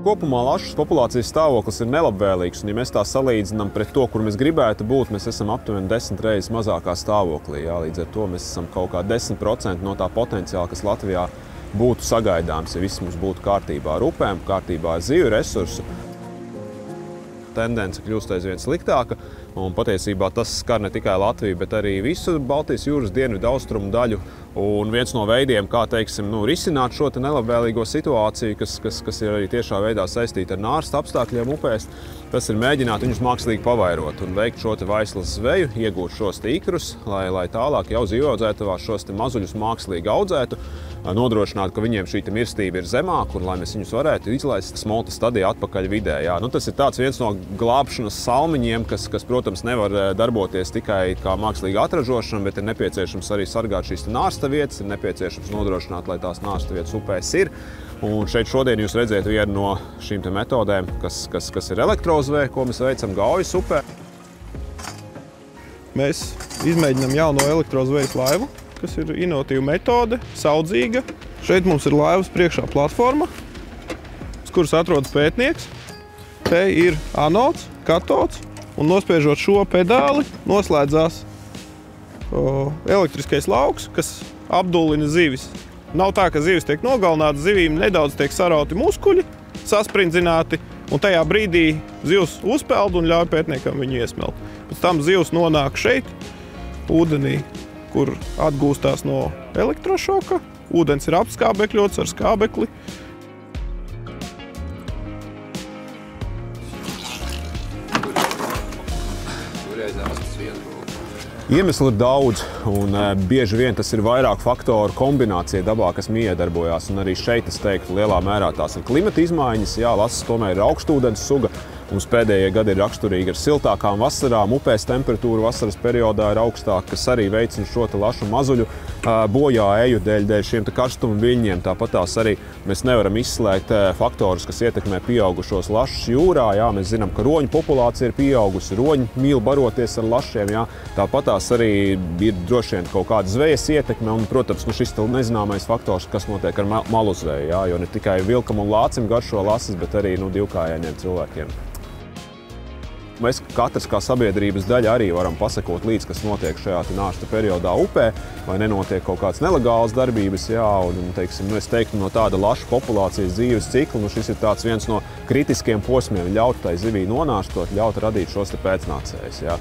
kopumā lašas populācijas stāvoklis ir nelabvēlīgs, un ja mēs tā salīdzinām pret to, kur mēs gribētu būt, mēs esam aptuveni 10 reizes mazākā stāvoklī. Jā, līdz ar to mēs esam kaut kā 10% no tā potenciāla, kas Latvijā būtu sagaidāms, ja viss mums būtu kārtībā ar upēm, kārtībā ar zivju resursu. Tendence kļūst aizvien sliktāka, un patiesībā tas skar ne tikai Latviju, bet arī visu Baltijas jūras dienvidu austrumu daļu. Un viens no veidiem, kā teiksim, risināt šo nelabvēlīgo situāciju, kas ir arī tiešā veidā saistīta ar nārsta apstākļiem upēs, tas ir mēģināt viņus mākslīgi pavairot un veikt šo vaislas zveju, iegūt šos ikrus, lai tālāk jau zivaudzētavās šos mazuļus mākslīgi audzētu, nodrošināt, ka viņiem šī mirstība ir zemāka un lai mēs viņus varētu izlaist smolta stadijā atpakaļ vidē. Jā, tas ir viens no glābšanas salmiņiem, kas, protams, nevar darboties tikai kā mākslīga atražošana, bet ir nepieciešams arī sargāt šīs nārsta vietas, ir nepieciešams nodrošināt, lai tās nārsta vietas upēs ir. Un šeit šodien jūs redzēt vienu no šīm metodēm, kas ir elektrozveja, ko mēs veicam Gaujas upē. Mēs izmēģinām jauno elektrozvejas laivu, kas ir inovatīva metode, saudzīga. Šeit mums ir laivas priekšā platforma, uz kuras atrodas pētnieks. Te ir anods, katods, un nospiežot šo pedāli noslēdzās elektriskais lauks, kas apdullina zivis. Nav tā, ka zivis tiek nogalināts, zivīm nedaudz tiek sarauti muskuļi, sasprindzināti, un tajā brīdī zivs uzpeld un ļauj pētniekam viņu iesmelt. Pēc tam zivs nonāk šeit, ūdenī, kur atgūstās no elektrošoka. Ūdens ir apskābekļots ar skābekli. Iemesli ir daudz, un bieži vien tas ir vairāk faktoru kombinācija dabā, kas miedarbojās. Un arī šeit, es teiktu, lielā mērā tās ir klimata izmaiņas. Jā, lasas tomēr ir augstūdens suga. Mums pēdējie gadi ir raksturīgi ar siltākām vasarām, upēs temperatūra vasaras periodā ir augstāka, kas arī veicina šo lašu mazuļu bojā eju dēļ šiem karstuma viļņiem. Tāpat tās arī mēs nevaram izslēgt faktorus, kas ietekmē pieaugušos lašus jūrā. Jā, mēs zinām, ka roņu populācija ir pieaugusi, roņi mīl baroties ar lašiem. Jā. Tāpat tās arī ir droši vien kaut kāda zvejas ietekme un, protams, šis nezināmais faktors, kas notiek ar malu zveju. Jā, jo ne tikai vilkam un lācim garšo lasas, bet arī divkājainiem cilvēkiem. Mēs katrs kā sabiedrības daļa arī varam pasekot līdz, kas notiek šajā nārsta periodā upē, vai nenotiek kaut kādas nelegālas darbības. Jā, un, teiksim, es teiktu, no tāda laša populācijas dzīves cikla, šis ir viens no kritiskiem posmiem, ļaut tai zivī nonārstot, ļaut radīt šos pēcnācējus. Jā.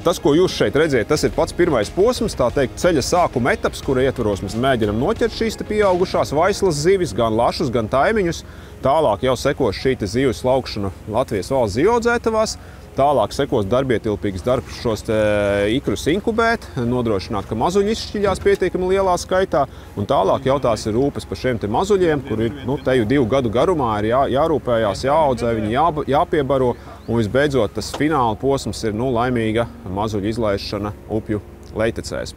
Tas, ko jūs šeit redzat, tas ir pats pirmais posms, tā teikt, ceļa sākuma etaps, kura ietvaros mēs mēģinām noķert šīs pieaugušās vaislas zivis, gan lašus, gan taimiņus. Tālāk jau sekos šī zivju slaukšana Latvijas valsts zivaudzētavās. Tālāk sekos darbietilpīgs darbs šos ikrus inkubēt, nodrošināt, ka mazuļi izšķiļās pietiekami lielā skaitā. Un tālāk jau tās ir rūpes par šiem mazuļiem, kur ir teju 2 gadu garumā ir jārūpējās, jāaudzē, viņi jāpiebaro. Un visbeidzot, tas fināla posms ir laimīga mazuļu izlaišana upju lejtecēs.